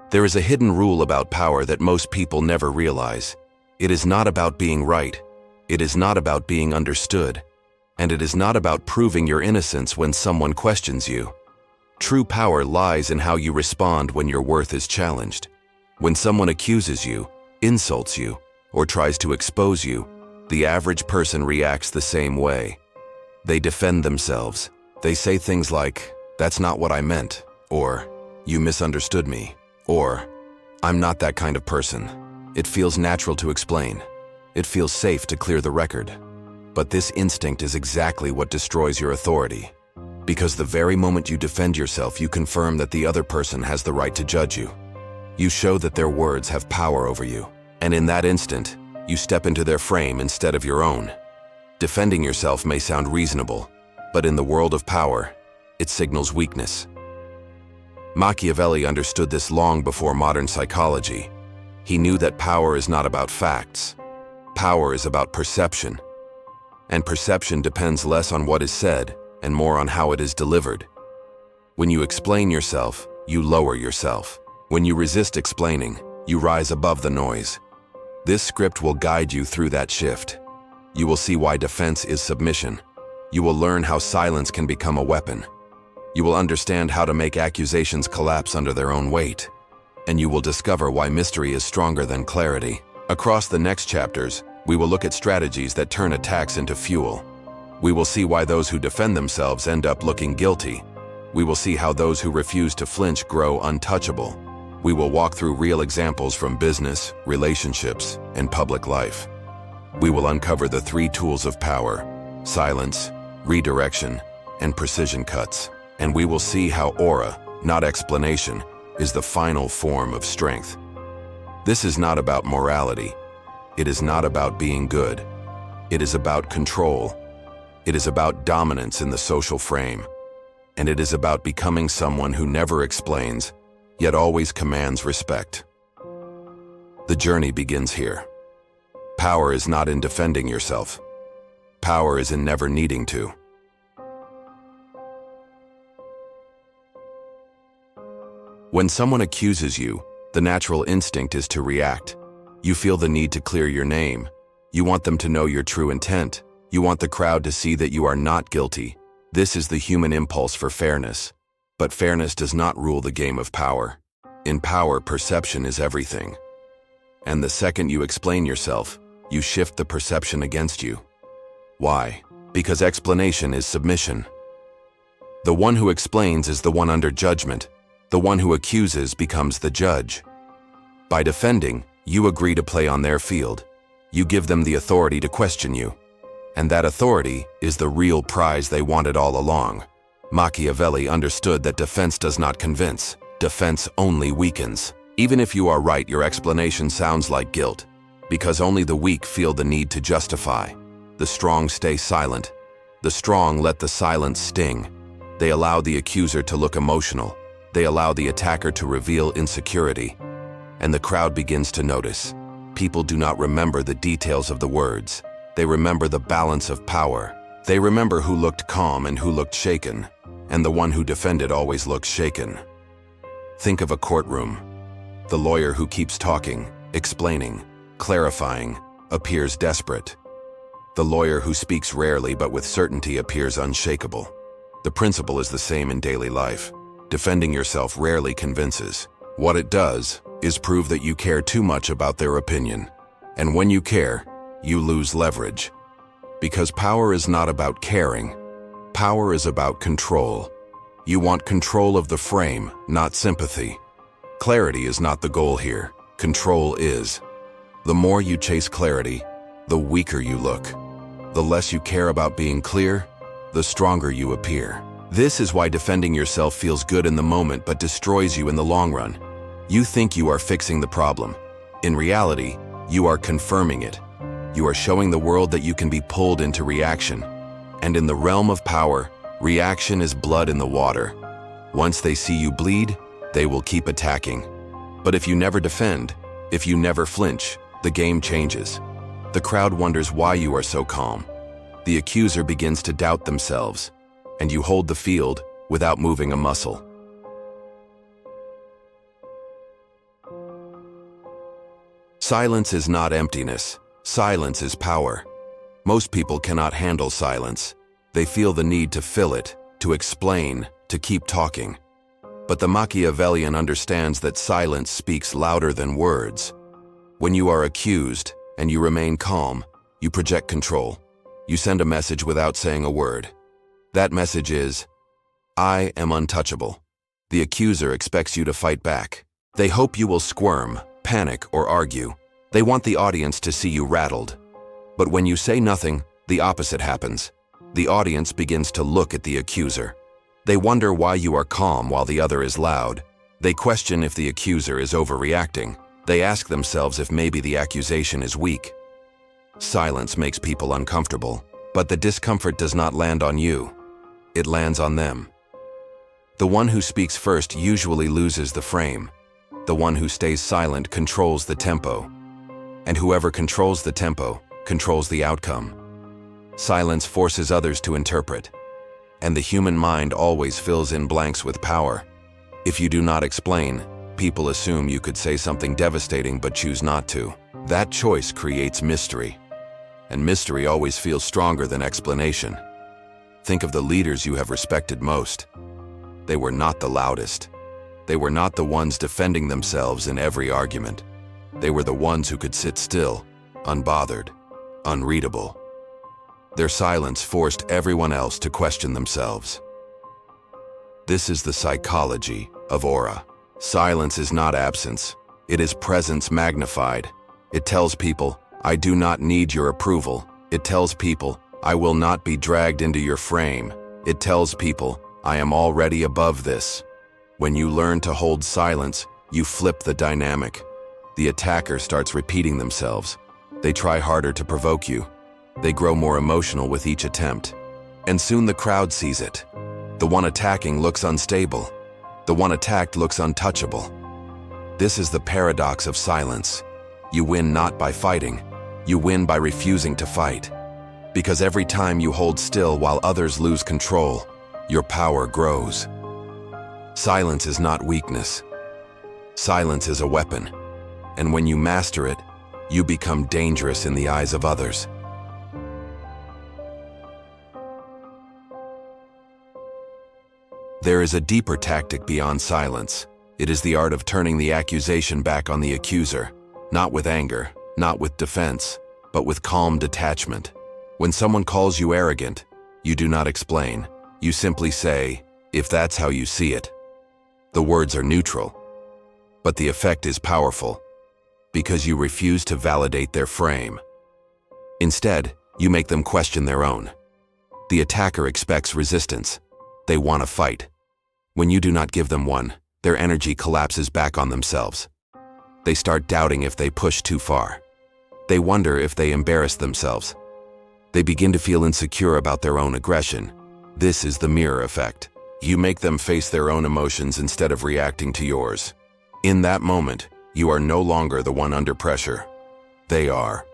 There is a hidden rule about power that most people never realize. It is not about being right. It is not about being understood. And it is not about proving your innocence when someone questions you. True power lies in how you respond when your worth is challenged. When someone accuses you, insults you, or tries to expose you, the average person reacts the same way. They defend themselves. They say things like, "That's not what I meant," or "You misunderstood me," or "I'm not that kind of person." It feels natural to explain. It feels safe to clear the record. But this instinct is exactly what destroys your authority. Because the very moment you defend yourself, you confirm that the other person has the right to judge you. You show that their words have power over you. And in that instant, you step into their frame instead of your own. Defending yourself may sound reasonable, but in the world of power, it signals weakness. Machiavelli understood this long before modern psychology. He knew that power is not about facts. Power is about perception. And perception depends less on what is said and more on how it is delivered. When you explain yourself, you lower yourself. When you resist explaining, you rise above the noise. This script will guide you through that shift. You will see why defense is submission. You will learn how silence can become a weapon. You will understand how to make accusations collapse under their own weight. And you will discover why mystery is stronger than clarity. Across the next chapters, we will look at strategies that turn attacks into fuel. We will see why those who defend themselves end up looking guilty. We will see how those who refuse to flinch grow untouchable. We will walk through real examples from business, relationships, and public life. We will uncover the 3 tools of power: silence, redirection, and precision cuts. And we will see how aura, not explanation, is the final form of strength. This is not about morality. It is not about being good. It is about control. It is about dominance in the social frame. And it is about becoming someone who never explains, yet always commands respect. The journey begins here. Power is not in defending yourself. Power is in never needing to. When someone accuses you, the natural instinct is to react. You feel the need to clear your name. You want them to know your true intent. You want the crowd to see that you are not guilty. This is the human impulse for fairness. But fairness does not rule the game of power. In power, perception is everything. And the second you explain yourself, you shift the perception against you. Why? Because explanation is submission. The one who explains is the one under judgment. The one who accuses becomes the judge. By defending, you agree to play on their field. You give them the authority to question you. And that authority is the real prize they wanted all along. Machiavelli understood that defense does not convince. Defense only weakens. Even if you are right, your explanation sounds like guilt, because only the weak feel the need to justify. The strong stay silent. The strong let the silence sting. They allow the accuser to look emotional. They allow the attacker to reveal insecurity. And the crowd begins to notice. People do not remember the details of the words. They remember the balance of power. They remember who looked calm and who looked shaken. And the one who defended always looks shaken. Think of a courtroom. The lawyer who keeps talking, explaining, clarifying, appears desperate. The lawyer who speaks rarely but with certainty appears unshakable. The principle is the same in daily life. Defending yourself rarely convinces. What it does is prove that you care too much about their opinion. And when you care, you lose leverage. Because power is not about caring. Power is about control. You want control of the frame, not sympathy. Clarity is not the goal here. Control is. The more you chase clarity, the weaker you look. The less you care about being clear, the stronger you appear. This is why defending yourself feels good in the moment but destroys you in the long run. You think you are fixing the problem. In reality, you are confirming it. You are showing the world that you can be pulled into reaction. And in the realm of power, reaction is blood in the water. Once they see you bleed, they will keep attacking. But if you never defend, if you never flinch, the game changes. The crowd wonders why you are so calm. The accuser begins to doubt themselves, and you hold the field without moving a muscle. Silence is not emptiness. Silence is power. Most people cannot handle silence. They feel the need to fill it, to explain, to keep talking. But the Machiavellian understands that silence speaks louder than words. When you are accused and you remain calm, you project control. You send a message without saying a word. That message is, I am untouchable. The accuser expects you to fight back. They hope you will squirm, panic, or argue. They want the audience to see you rattled. But when you say nothing, the opposite happens. The audience begins to look at the accuser. They wonder why you are calm while the other is loud. They question if the accuser is overreacting. They ask themselves if maybe the accusation is weak. Silence makes people uncomfortable, but the discomfort does not land on you. It lands on them. The one who speaks first usually loses the frame. The one who stays silent controls the tempo. And whoever controls the tempo controls the outcome. Silence forces others to interpret. And the human mind always fills in blanks with power. If you do not explain, people assume you could say something devastating but choose not to. That choice creates mystery. And mystery always feels stronger than explanation. Think of the leaders you have respected most. They were not the loudest. They were not the ones defending themselves in every argument. They were the ones who could sit still, unbothered, unreadable. Their silence forced everyone else to question themselves. This is the psychology of aura. Silence is not absence. It is presence magnified. It tells people, I do not need your approval. It tells people, I will not be dragged into your frame. It tells people, I am already above this. When you learn to hold silence, you flip the dynamic. The attacker starts repeating themselves. They try harder to provoke you. They grow more emotional with each attempt. And soon the crowd sees it. The one attacking looks unstable. The one attacked looks untouchable. This is the paradox of silence. You win not by fighting. You win by refusing to fight. Because every time you hold still while others lose control, your power grows. Silence is not weakness. Silence is a weapon. And when you master it, you become dangerous in the eyes of others. There is a deeper tactic beyond silence. It is the art of turning the accusation back on the accuser, not with anger, not with defense, but with calm detachment. When someone calls you arrogant, you do not explain. You simply say, if that's how you see it. The words are neutral, but the effect is powerful, because you refuse to validate their frame. Instead, you make them question their own. The attacker expects resistance. They want a fight. When you do not give them one, their energy collapses back on themselves. They start doubting if they push too far. They wonder if they embarrass themselves. They begin to feel insecure about their own aggression. This is the mirror effect. You make them face their own emotions instead of reacting to yours. In that moment, you are no longer the one under pressure. They are.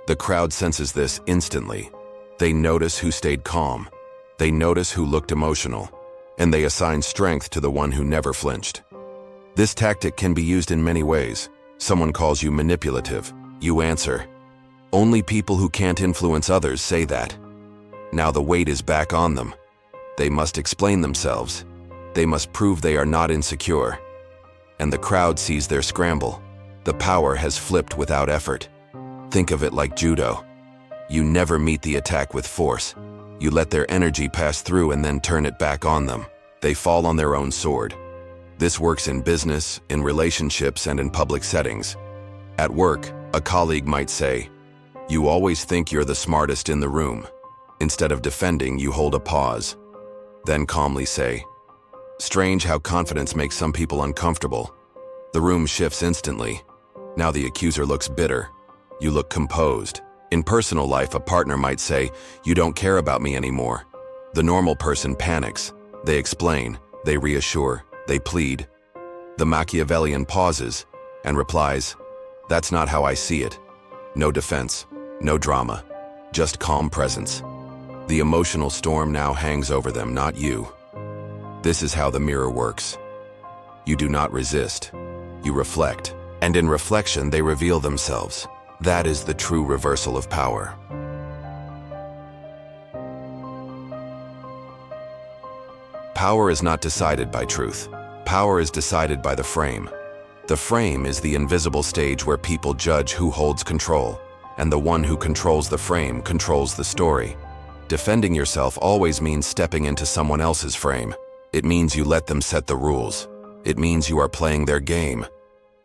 The crowd senses this instantly. They notice who stayed calm. They notice who looked emotional. And they assign strength to the one who never flinched. This tactic can be used in many ways. Someone calls you manipulative. You answer. Only people who can't influence others say that. Now the weight is back on them. They must explain themselves. They must prove they are not insecure. And the crowd sees their scramble. The power has flipped without effort. Think of it like judo. You never meet the attack with force. You let their energy pass through and then turn it back on them. They fall on their own sword. This works in business, in relationships, and in public settings. At work, a colleague might say, "You always think you're the smartest in the room." Instead of defending, you hold a pause. Then calmly say, "Strange how confidence makes some people uncomfortable." The room shifts instantly. Now the accuser looks bitter. You look composed. In personal life, a partner might say, "You don't care about me anymore." The normal person panics. They explain, they reassure, they plead. The Machiavellian pauses and replies, "That's not how I see it." No defense, no drama, just calm presence. The emotional storm now hangs over them, not you. This is how the mirror works. You do not resist. You reflect. And in reflection, they reveal themselves. That is the true reversal of power. Power is not decided by truth. Power is decided by the frame. The frame is the invisible stage where people judge who holds control, and the one who controls the frame controls the story. Defending yourself always means stepping into someone else's frame. It means you let them set the rules. It means you are playing their game.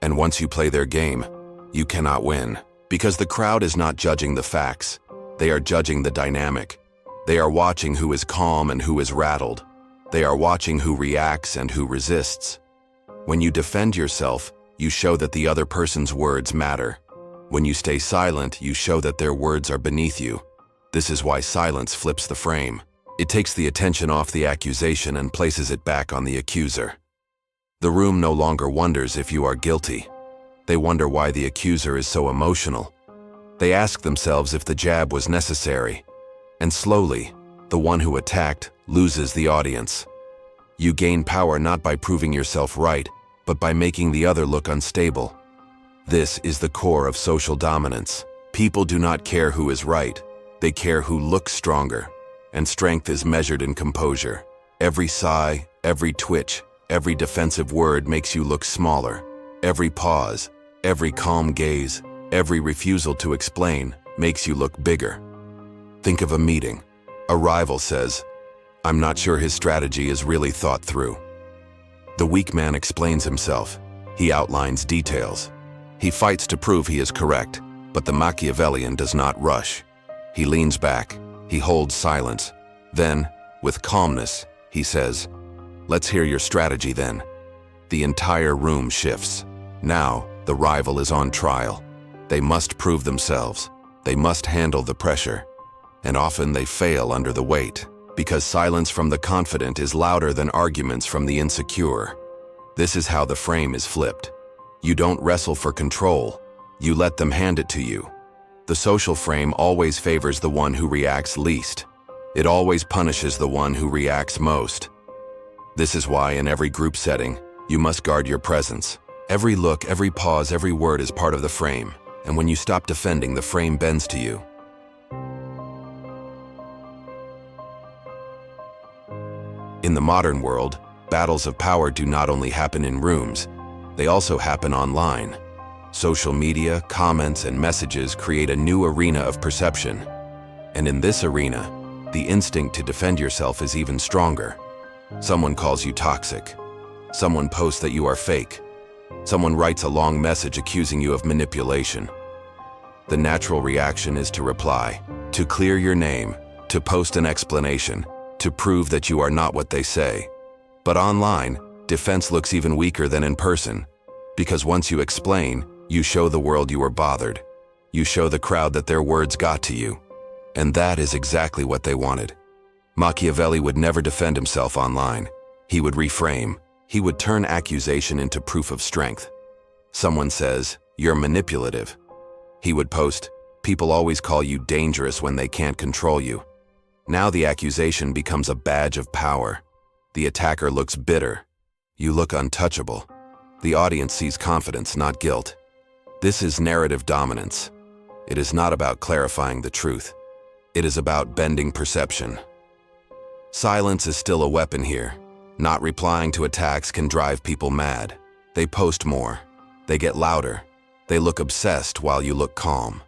And once you play their game, you cannot win. Because the crowd is not judging the facts. They are judging the dynamic. They are watching who is calm and who is rattled. They are watching who reacts and who resists. When you defend yourself, you show that the other person's words matter. When you stay silent, you show that their words are beneath you. This is why silence flips the frame. It takes the attention off the accusation and places it back on the accuser. The room no longer wonders if you are guilty. They wonder why the accuser is so emotional. They ask themselves if the jab was necessary. And slowly, the one who attacked loses the audience. You gain power not by proving yourself right, but by making the other look unstable. This is the core of social dominance. People do not care who is right. They care who looks stronger. And strength is measured in composure. Every sigh, every twitch, every defensive word makes you look smaller. Every pause, every calm gaze, every refusal to explain makes you look bigger. Think of a meeting. A rival says, "I'm not sure his strategy is really thought through." The weak man explains himself. He outlines details. He fights to prove he is correct, but the Machiavellian does not rush. He leans back. He holds silence. Then, with calmness, he says, "Let's hear your strategy then." The entire room shifts. Now, the rival is on trial. They must prove themselves. They must handle the pressure. And often they fail under the weight, because silence from the confident is louder than arguments from the insecure. This is how the frame is flipped. You don't wrestle for control. You let them hand it to you. The social frame always favors the one who reacts least. It always punishes the one who reacts most. This is why in every group setting, you must guard your presence. Every look, every pause, every word is part of the frame. And when you stop defending, the frame bends to you. In the modern world, battles of power do not only happen in rooms, they also happen online. Social media, comments, and messages create a new arena of perception. And in this arena, the instinct to defend yourself is even stronger. Someone calls you toxic. Someone posts that you are fake. Someone writes a long message accusing you of manipulation. The natural reaction is to reply, to clear your name, to post an explanation, to prove that you are not what they say. But online, defense looks even weaker than in person, because once you explain, you show the world you were bothered. You show the crowd that their words got to you. And that is exactly what they wanted. Machiavelli would never defend himself online. He would reframe. He would turn accusation into proof of strength. Someone says, "You're manipulative." He would post, "People always call you dangerous when they can't control you." Now the accusation becomes a badge of power. The attacker looks bitter. You look untouchable. The audience sees confidence, not guilt. This is narrative dominance. It is not about clarifying the truth. It is about bending perception. Silence is still a weapon here. Not replying to attacks can drive people mad. They post more. They get louder. They look obsessed while you look calm.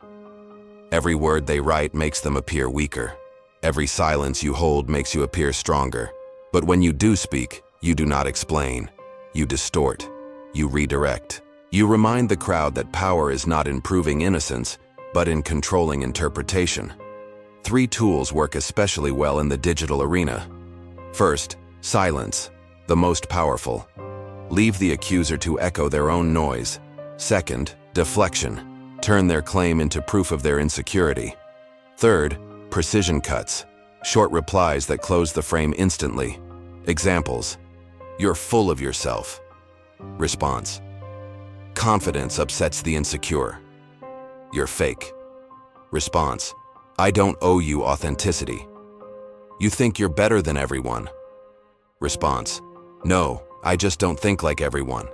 Every word they write makes them appear weaker. Every silence you hold makes you appear stronger. But when you do speak, you do not explain. You distort. You redirect. You remind the crowd that power is not in proving innocence, but in controlling interpretation. 3 tools work especially well in the digital arena. First, silence, the most powerful. Leave the accuser to echo their own noise. Second, deflection. Turn their claim into proof of their insecurity. Third, precision cuts. Short replies that close the frame instantly. Examples: "You're full of yourself." Response: "Confidence upsets the insecure." "You're fake." Response: "I don't owe you authenticity." "You think you're better than everyone." Response: "No, I just don't think like everyone."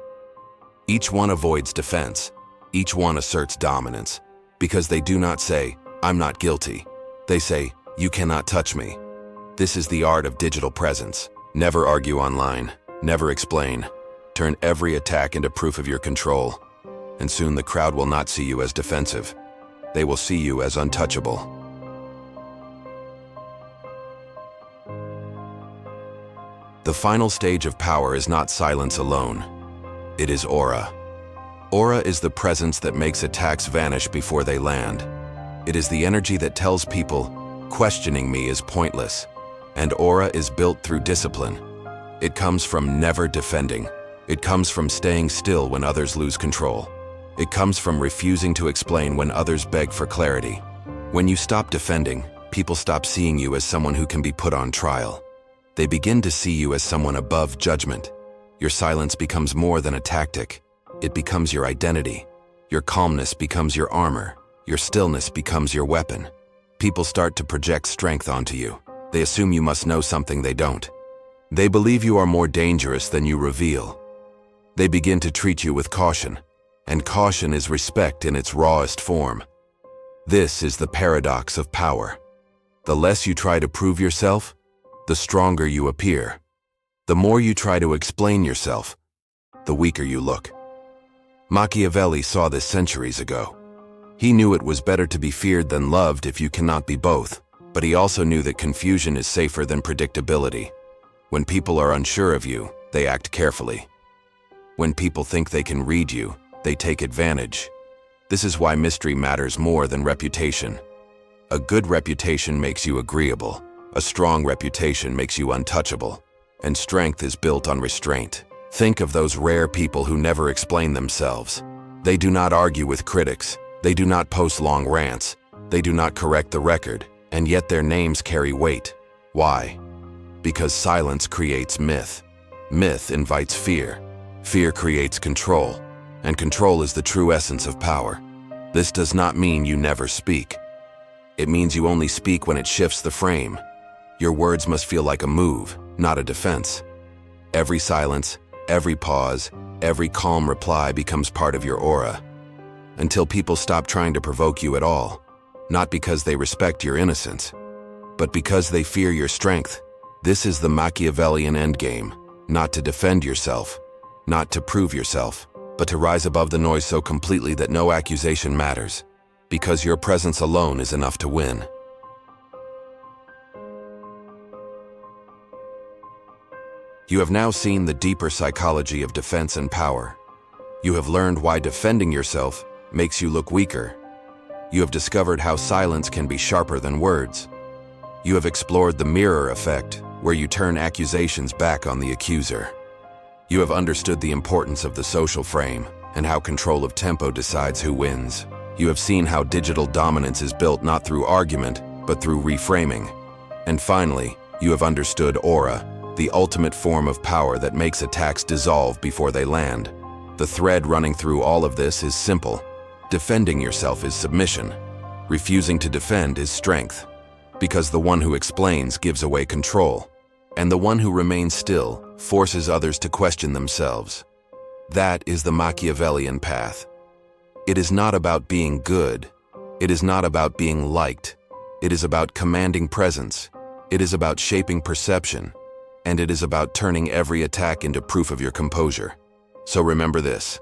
Each one avoids defense. Each one asserts dominance. Because they do not say, "I'm not guilty." They say, "You cannot touch me." This is the art of digital presence. Never argue online. Never explain. Turn every attack into proof of your control. And soon the crowd will not see you as defensive. They will see you as untouchable. The final stage of power is not silence alone. It is aura. Aura is the presence that makes attacks vanish before they land. It is the energy that tells people, "Questioning me is pointless." And aura is built through discipline. It comes from never defending. It comes from staying still when others lose control. It comes from refusing to explain when others beg for clarity. When you stop defending, people stop seeing you as someone who can be put on trial. They begin to see you as someone above judgment. Your silence becomes more than a tactic. It becomes your identity. Your calmness becomes your armor. Your stillness becomes your weapon. People start to project strength onto you. They assume you must know something they don't. They believe you are more dangerous than you reveal. They begin to treat you with caution. And caution is respect in its rawest form. This is the paradox of power. The less you try to prove yourself, the stronger you appear. The more you try to explain yourself, the weaker you look. Machiavelli saw this centuries ago. He knew it was better to be feared than loved if you cannot be both, but he also knew that confusion is safer than predictability. When people are unsure of you, they act carefully. When people think they can read you, they take advantage. This is why mystery matters more than reputation. A good reputation makes you agreeable. A strong reputation makes you untouchable. And strength is built on restraint. Think of those rare people who never explain themselves. They do not argue with critics. They do not post long rants. They do not correct the record. And yet their names carry weight. Why? Because silence creates myth. Myth invites fear. Fear creates control. And control is the true essence of power. This does not mean you never speak. It means you only speak when it shifts the frame. Your words must feel like a move, not a defense. Every silence, every pause, every calm reply becomes part of your aura. Until people stop trying to provoke you at all, not because they respect your innocence, but because they fear your strength. This is the Machiavellian endgame, not to defend yourself, not to prove yourself, but to rise above the noise so completely that no accusation matters, because your presence alone is enough to win. You have now seen the deeper psychology of defense and power. You have learned why defending yourself makes you look weaker. You have discovered how silence can be sharper than words. You have explored the mirror effect, where you turn accusations back on the accuser. You have understood the importance of the social frame and how control of tempo decides who wins. You have seen how digital dominance is built not through argument, but through reframing. And finally, you have understood aura, the ultimate form of power that makes attacks dissolve before they land. The thread running through all of this is simple. Defending yourself is submission. Refusing to defend is strength. Because the one who explains gives away control. And the one who remains still forces others to question themselves. That is the Machiavellian path. It is not about being good. It is not about being liked. It is about commanding presence. It is about shaping perception. And it is about turning every attack into proof of your composure. So remember this.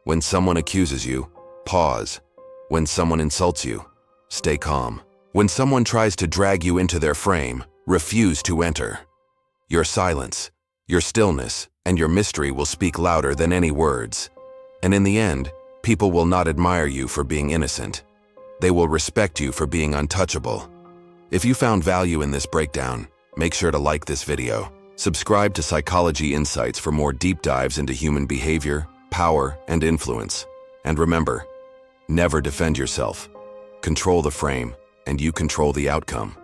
When someone accuses you, pause. When someone insults you, stay calm. When someone tries to drag you into their frame, refuse to enter. Your silence, your stillness, and your mystery will speak louder than any words. And in the end, people will not admire you for being innocent. They will respect you for being untouchable. If you found value in this breakdown, make sure to like this video. Subscribe to Psychology Insights for more deep dives into human behavior, power, and influence. And remember, never defend yourself. Control the frame, and you control the outcome.